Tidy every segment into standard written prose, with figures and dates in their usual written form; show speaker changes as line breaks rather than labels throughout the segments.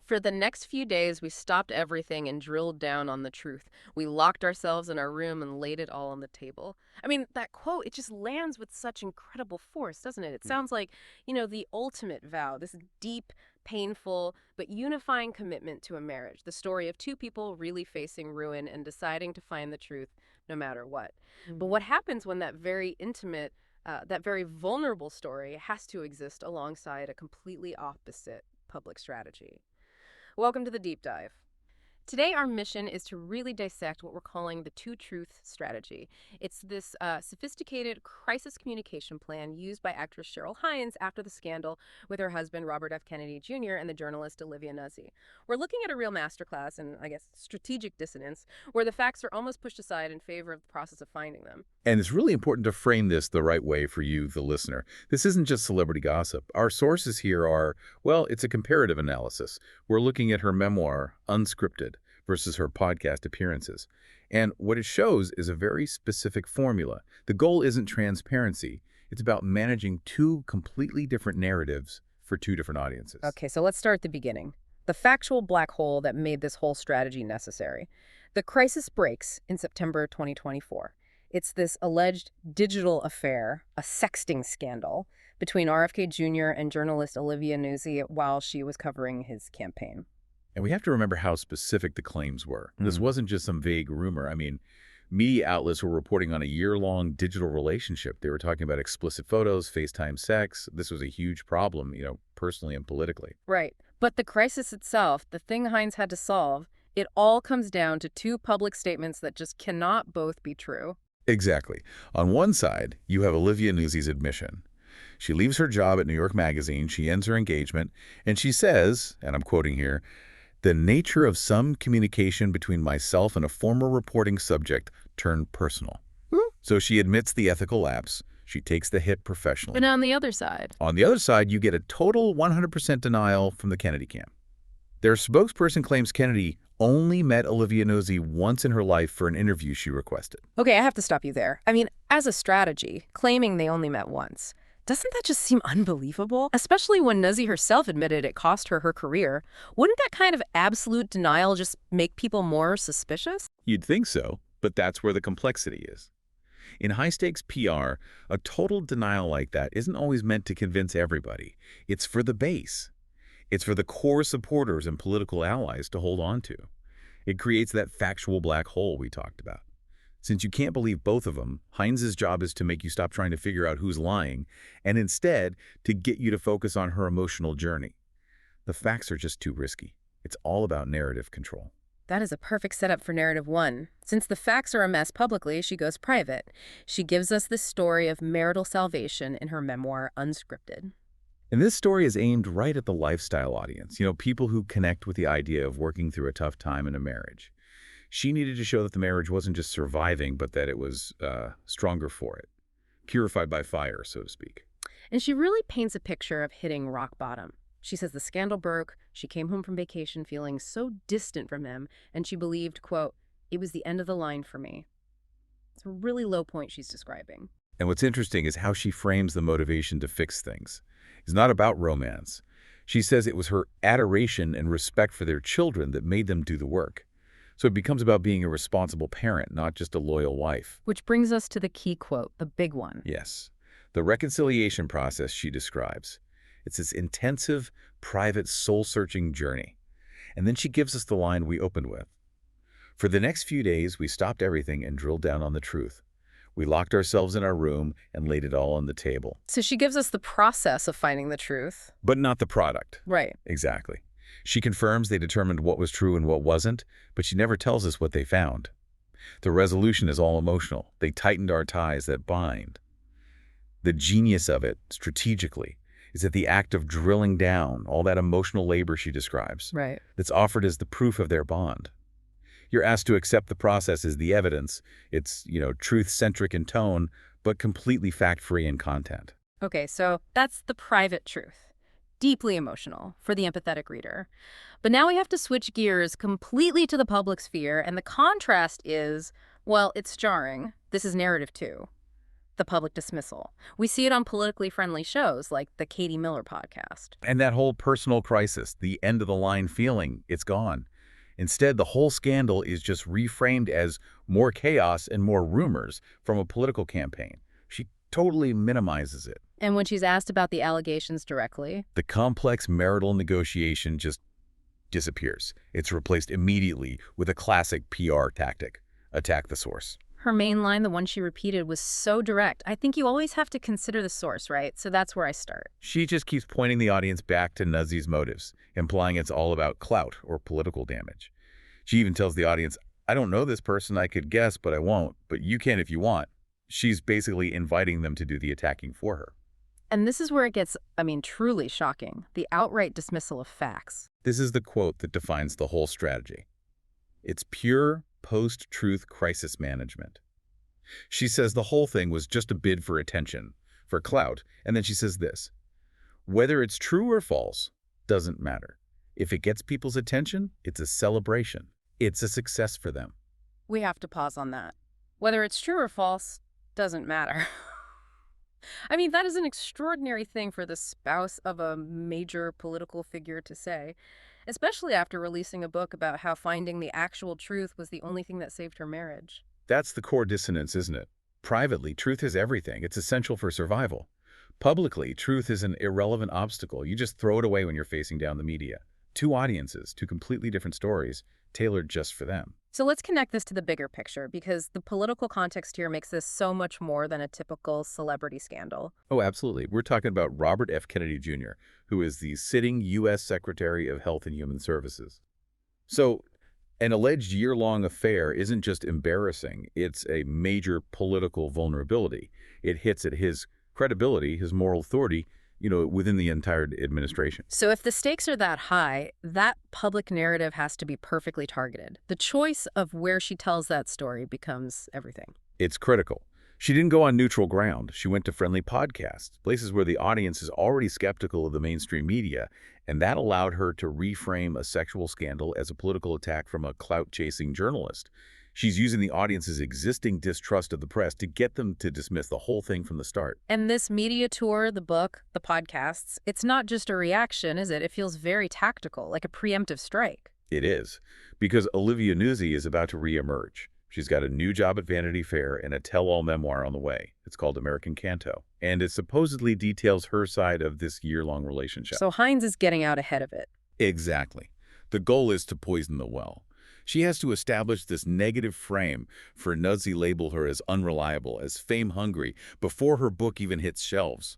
For the next few days, we stopped everything and drilled down on the truth. We locked ourselves in our room and laid it all on the table. I mean, that quote, it just lands with such incredible force, doesn't it? It sounds like, the ultimate vow, this deep, painful, but unifying commitment to a marriage. The story of two people really facing ruin and deciding to find the truth no matter what. But what happens when that very intimate, that very vulnerable story has to exist alongside a completely opposite public strategy? Welcome to the deep dive. Today, our mission is to really dissect what we're calling the two-truth strategy. It's this sophisticated crisis communication plan used by actress Cheryl Hines after the scandal with her husband, Robert F. Kennedy Jr., and the journalist Olivia Nuzzi. We're looking at a real masterclass in, strategic dissonance, where the facts are almost pushed aside in favor of the process of finding them.
And it's really important to frame this the right way for you, the listener. This isn't just celebrity gossip. Our sources here are, well, it's a comparative analysis. We're looking at her memoir, Unscripted, versus her podcast appearances. And what it shows is a very specific formula. The goal isn't transparency. It's about managing two completely different narratives for two different audiences.
Okay, so let's start at the beginning. The factual black hole that made this whole strategy necessary. The crisis breaks in September 2024. It's this alleged digital affair, a sexting scandal, between RFK Jr. and journalist Olivia Nuzzi while she was covering his campaign.
And we have to remember how specific the claims were. This wasn't just some vague rumor. I mean, media outlets were reporting on a year-long digital relationship. They were talking about explicit photos, FaceTime sex. This was a huge problem, personally and politically.
Right. But the crisis itself, the thing Hines had to solve, it all comes down to two public statements that just cannot both be true.
Exactly. On one side, you have Olivia Nuzzi's admission. She leaves her job at New York Magazine, she ends her engagement, and she says, and I'm quoting here, "The nature of some communication between myself and a former reporting subject turned personal." So she admits the ethical lapse. She takes the hit professionally.
And on the other side?
On the other side, you get a total 100% denial from the Kennedy camp. Their spokesperson claims Kennedy only met Olivia Nuzzi once in her life for an interview she requested.
Okay, I have to stop you there. I mean, as a strategy, claiming they only met once, doesn't that just seem unbelievable? Especially when Nuzzi herself admitted it cost her her career. Wouldn't that kind of absolute denial just make people more suspicious?
You'd think so, but that's where the complexity is. In high-stakes PR, a total denial like that isn't always meant to convince everybody. It's for the base. It's for the core supporters and political allies to hold on to. It creates that factual black hole we talked about. Since you can't believe both of them, Hines' job is to make you stop trying to figure out who's lying, and instead to get you to focus on her emotional journey. The facts are just too risky. It's all about narrative control.
That is a perfect setup for narrative one. Since the facts are a mess publicly, she goes private. She gives us this story of marital salvation in her memoir, Unscripted.
And this story is aimed right at the lifestyle audience, people who connect with the idea of working through a tough time in a marriage. She needed to show that the marriage wasn't just surviving, but that it was stronger for it. Purified by fire, so to speak.
And she really paints a picture of hitting rock bottom. She says the scandal broke, she came home from vacation feeling so distant from him, and she believed, quote, "It was the end of the line for me." It's a really low point she's describing.
And what's interesting is how she frames the motivation to fix things. It's not about romance. She says it was her adoration and respect for their children that made them do the work. So it becomes about being a responsible parent, not just a loyal wife.
Which brings us to the key quote, the big one.
Yes. The reconciliation process she describes. It's this intensive, private, soul-searching journey. And then she gives us the line we opened with. "For the next few days, we stopped everything and drilled down on the truth. We locked ourselves in our room and laid it all on the table."
So she gives us the process of finding the truth.
But not the product.
Right.
Exactly. She confirms they determined what was true and what wasn't, but she never tells us what they found. The resolution is all emotional. They tightened our ties that bind. The genius of it, strategically, is that the act of drilling down, all that emotional labor she describes,
Right.
that's offered as the proof of their bond. You're asked to accept the process as the evidence. It's, truth-centric in tone, but completely fact-free in content.
Okay, so that's the private truth. Deeply emotional for the empathetic reader. But now we have to switch gears completely to the public sphere, and the contrast is, well, it's jarring. This is narrative two. The public dismissal. We see it on politically friendly shows like the Katie Miller podcast.
And that whole personal crisis, the end of the line feeling, it's gone. Instead, the whole scandal is just reframed as more chaos and more rumors from a political campaign. She totally minimizes it.
And when she's asked about the allegations directly,
The complex marital negotiation just disappears. It's replaced immediately with a classic PR tactic: attack the source.
her main line, the one she repeated, was so direct. I think you always have to consider the source, right? So that's where I start.
She just keeps pointing the audience back to Nuzzi's motives, implying it's all about clout or political damage. She even tells the audience, I don't know this person, I could guess, but I won't, but you can if you want. She's basically inviting them to do the attacking for her.
And this is where it gets, truly shocking. The outright dismissal of facts.
This is the quote that defines the whole strategy. It's pure post-truth crisis management. She says the whole thing was just a bid for attention, for clout, and then she says this: whether it's true or false doesn't matter. If it gets people's attention, it's a celebration. It's a success for them.
We have to pause on that. Whether it's true or false doesn't matter. That is an extraordinary thing for the spouse of a major political figure to say, especially after releasing a book about how finding the actual truth was the only thing that saved her marriage.
That's the core dissonance, isn't it? Privately, truth is everything. It's essential for survival. Publicly, truth is an irrelevant obstacle. You just throw it away when you're facing down the media. Two audiences, two completely different stories, tailored just for them.
So let's connect this to the bigger picture, because the political context here makes this so much more than a typical celebrity scandal.
Oh, absolutely. We're talking about Robert F. Kennedy, Jr., who is the sitting U.S. Secretary of Health and Human Services. So, an alleged year-long affair isn't just embarrassing, it's a major political vulnerability. It hits at his credibility, his moral authority, within the entire administration.
So if the stakes are that high, that public narrative has to be perfectly targeted. The choice of where she tells that story becomes everything.
It's critical. She didn't go on neutral ground. She went to friendly podcasts, places where the audience is already skeptical of the mainstream media, and that allowed her to reframe a sexual scandal as a political attack from a clout-chasing journalist. She's using the audience's existing distrust of the press to get them to dismiss the whole thing from the start.
And this media tour, the book, the podcasts, it's not just a reaction, is it? It feels very tactical, like a preemptive strike.
It is, because Olivia Nuzzi is about to reemerge. She's got a new job at Vanity Fair and a tell-all memoir on the way. It's called American Canto, and it supposedly details her side of this year-long relationship.
So Hines is getting out ahead of it.
Exactly. The goal is to poison the well. She has to establish this negative frame for Nuzzi label her as unreliable, as fame-hungry, before her book even hits shelves.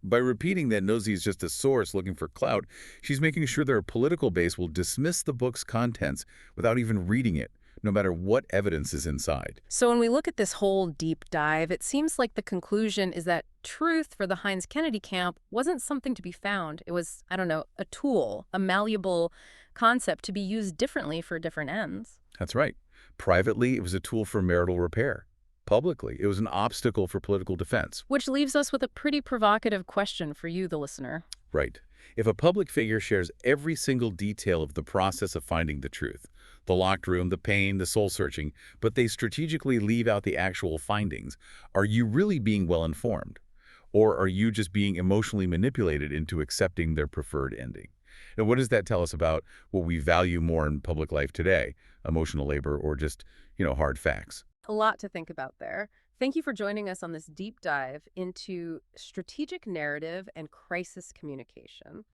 By repeating that Nuzzi is just a source looking for clout, she's making sure their political base will dismiss the book's contents without even reading it, no matter what evidence is inside.
So when we look at this whole deep dive, it seems like the conclusion is that truth for the Hines-Kennedy camp wasn't something to be found. It was, a tool, a malleable concept to be used differently for different ends.
That's right. Privately, it was a tool for marital repair. Publicly, it was an obstacle for political defense.
Which leaves us with a pretty provocative question for you, the listener.
Right. If a public figure shares every single detail of the process of finding the truth, the locked room, the pain, the soul-searching, but they strategically leave out the actual findings, are you really being well-informed? Or are you just being emotionally manipulated into accepting their preferred ending? And what does that tell us about what we value more in public life today? Emotional labor or just, hard facts?
A lot to think about there. Thank you for joining us on this deep dive into strategic narrative and crisis communication.